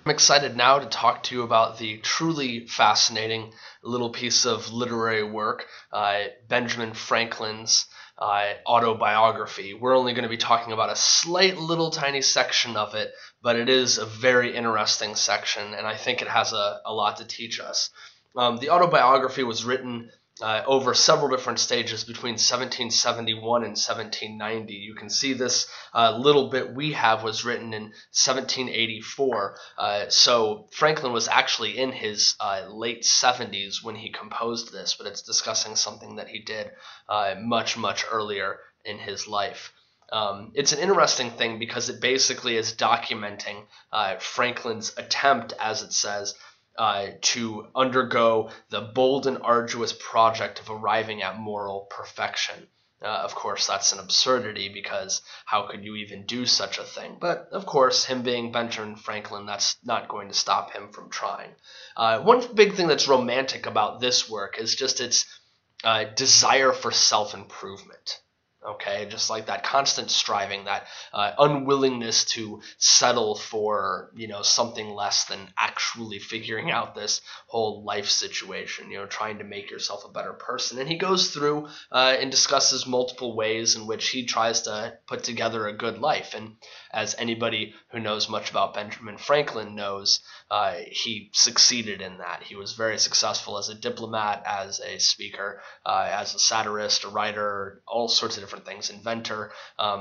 I'm excited now to talk to you about the truly fascinating little piece of literary work, Benjamin Franklin's autobiography. We're only going to be talking about a slight little tiny section of it, but it is a very interesting section, and I think it has a lot to teach us. The autobiography was written over several different stages between 1771 and 1790. You can see this little bit we have was written in 1784. So Franklin was actually in his late 70s when he composed this, but it's discussing something that he did much, much earlier in his life. It's an interesting thing because it basically is documenting Franklin's attempt, as it says, to undergo the bold and arduous project of arriving at moral perfection. Of course, that's an absurdity because how could you even do such a thing? But of course, him being Benjamin Franklin, that's not going to stop him from trying. One big thing that's romantic about this work is just its desire for self-improvement. Okay, just like that constant striving, that unwillingness to settle for, something less than actually figuring out this whole life situation, trying to make yourself a better person. And he goes through and discusses multiple ways in which he tries to put together a good life. And as anybody who knows much about Benjamin Franklin knows, he succeeded in that. He was very successful as a diplomat, as a speaker, as a satirist, a writer, all sorts of different things, inventor.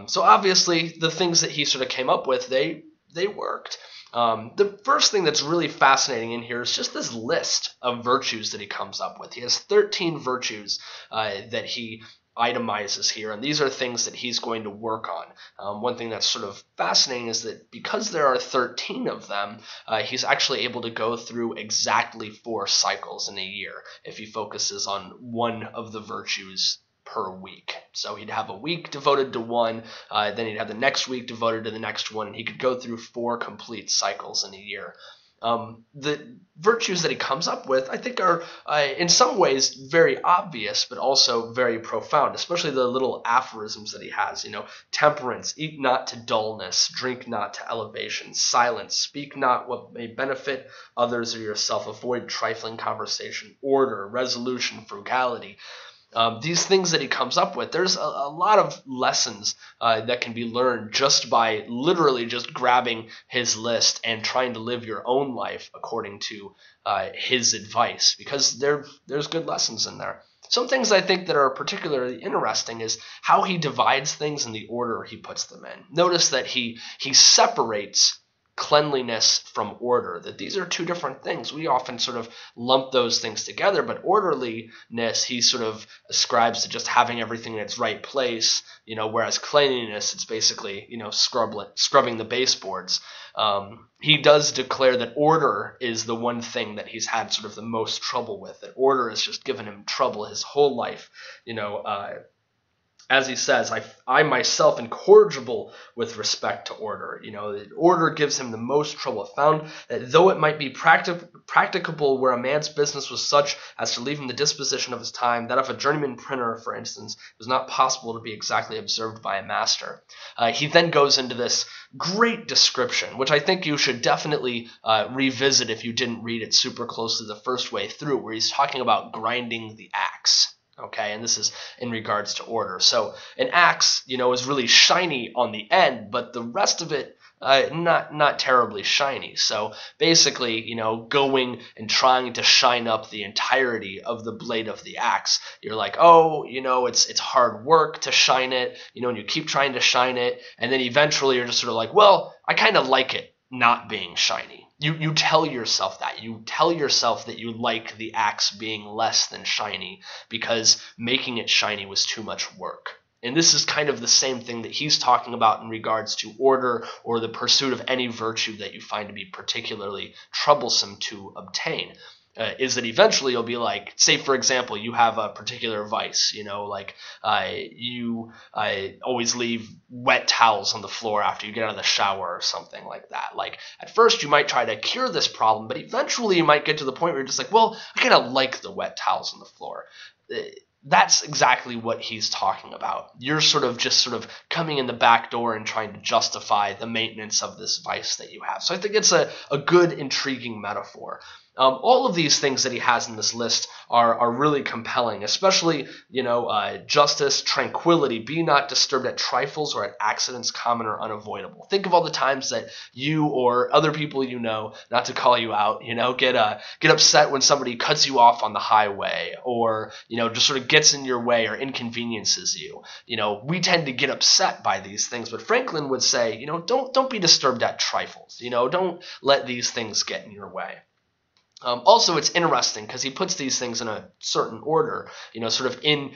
So obviously the things that he sort of came up with, they worked. The first thing that's really fascinating in here is just this list of virtues that he comes up with. He has 13 virtues that he itemizes here, and these are things that he's going to work on. One thing that's sort of fascinating is that because there are 13 of them, he's actually able to go through exactly 4 cycles in a year if he focuses on one of the virtues per week. So he'd have a week devoted to one, then he'd have the next week devoted to the next one, and he could go through 4 complete cycles in a year. The virtues that he comes up with, I think, are in some ways very obvious, but also very profound, especially the little aphorisms that he has. Temperance, eat not to dullness, drink not to elevation, silence, speak not what may benefit others or yourself, avoid trifling conversation, order, resolution, frugality. These things that he comes up with, there's a lot of lessons that can be learned just by literally just grabbing his list and trying to live your own life according to his advice, because there's good lessons in there. Some things I think that are particularly interesting is how he divides things in the order he puts them in. Notice that he separates cleanliness from order, that these are 2 different things. We often sort of lump those things together, but orderliness he sort of ascribes to just having everything in its right place, whereas cleanliness, it's basically, scrubbing the baseboards. He does declare that order is the one thing that he's had sort of the most trouble with, that order has just given him trouble his whole life. As he says, I myself incorrigible with respect to order. Order gives him the most trouble. Found that though it might be practicable where a man's business was such as to leave him the disposition of his time, that of a journeyman printer, for instance, was not possible to be exactly observed by a master. He then goes into this great description, which I think you should definitely revisit if you didn't read it super closely the first way through, where he's talking about grinding the axe. Okay, and this is in regards to order. So an axe, is really shiny on the end, but the rest of it not terribly shiny. So basically, going and trying to shine up the entirety of the blade of the axe, you're like, oh, it's hard work to shine it, and you keep trying to shine it, and then eventually you're just sort of like, well, I kind of like it not being shiny. You tell yourself that. You tell yourself that you like the axe being less than shiny because making it shiny was too much work. And this is kind of the same thing that he's talking about in regards to order or the pursuit of any virtue that you find to be particularly troublesome to obtain. Is that eventually you'll be like, say, for example, you have a particular vice, like you always leave wet towels on the floor after you get out of the shower or something like that. Like at first you might try to cure this problem, but eventually you might get to the point where you're just like, well, I kind of like the wet towels on the floor. that's exactly what he's talking about. You're just coming in the back door and trying to justify the maintenance of this vice that you have. So I think it's a good, intriguing metaphor. All of these things that he has in this list are really compelling, especially, justice, tranquility, be not disturbed at trifles or at accidents common or unavoidable. Think of all the times that you or other people not to call you out, get upset when somebody cuts you off on the highway, or, just sort of gets in your way or inconveniences you. We tend to get upset by these things, but Franklin would say, don't be disturbed at trifles. Don't let these things get in your way. Also, it's interesting because he puts these things in a certain order, sort of in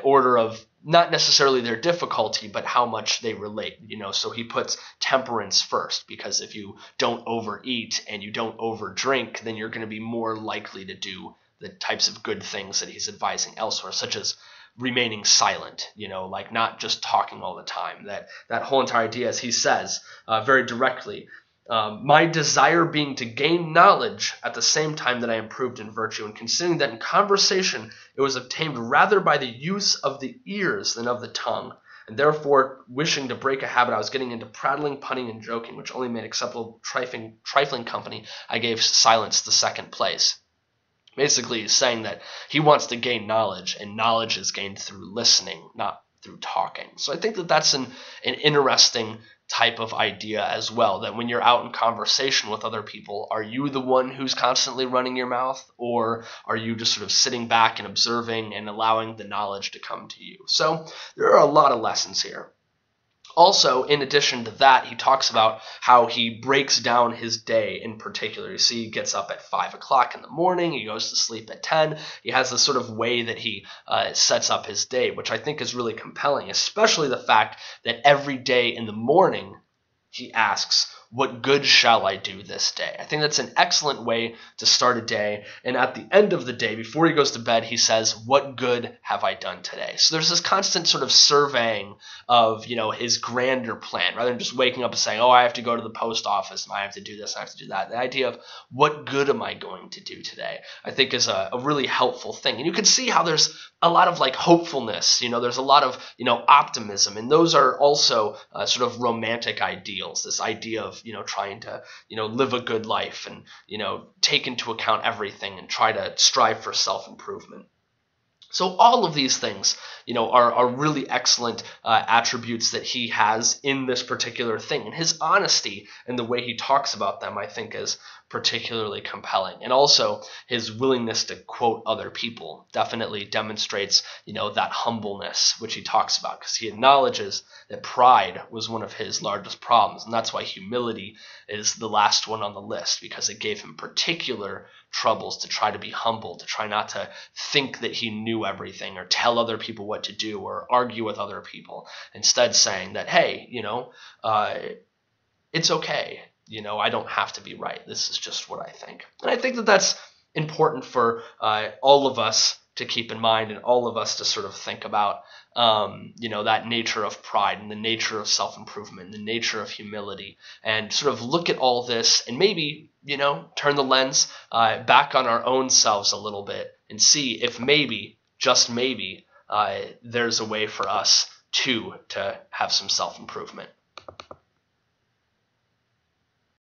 order of not necessarily their difficulty, but how much they relate. So he puts temperance first, because if you don't overeat and you don't overdrink, then you're going to be more likely to do the types of good things that he's advising elsewhere, such as remaining silent, like not just talking all the time. That whole entire idea, as he says very directly, my desire being to gain knowledge at the same time that I improved in virtue, and considering that in conversation it was obtained rather by the use of the ears than of the tongue, and therefore wishing to break a habit I was getting into prattling, punning, and joking, which only made acceptable trifling company, I gave silence the second place. Basically, he's saying that he wants to gain knowledge, and knowledge is gained through listening, not through talking. So I think that that's an interesting type of idea as well, that when you're out in conversation with other people, are you the one who's constantly running your mouth, or are you just sort of sitting back and observing and allowing the knowledge to come to you? So there are a lot of lessons here. Also, in addition to that, he talks about how he breaks down his day in particular. You see, he gets up at 5 o'clock in the morning, he goes to sleep at 10. He has this sort of way that he sets up his day, which I think is really compelling, especially the fact that every day in the morning he asks, what good shall I do this day? I think that's an excellent way to start a day. And at the end of the day, before he goes to bed, he says, what good have I done today? So there's this constant sort of surveying of, his grander plan, rather than just waking up and saying, oh, I have to go to the post office, and I have to do this, I have to do that. The idea of what good am I going to do today, I think is a really helpful thing. And you can see how there's a lot of hopefulness, there's a lot of, optimism. And those are also sort of romantic ideals, this idea of, trying to, live a good life and, take into account everything and try to strive for self-improvement. So all of these things, are really excellent attributes that he has in this particular thing. And his honesty and the way he talks about them, I think, is particularly compelling. And also his willingness to quote other people definitely demonstrates, that humbleness, which he talks about, because he acknowledges that pride was one of his largest problems. And that's why humility is the last one on the list, because it gave him particular troubles to try to be humble, to try not to think that he knew everything or tell other people what to do or argue with other people. Instead saying that, hey, it's okay. I don't have to be right. This is just what I think. And I think that that's important for all of us to keep in mind, and all of us to sort of think about, that nature of pride and the nature of self-improvement and the nature of humility, and sort of look at all this and maybe, turn the lens back on our own selves a little bit and see if maybe, just maybe, there's a way for us to have some self-improvement.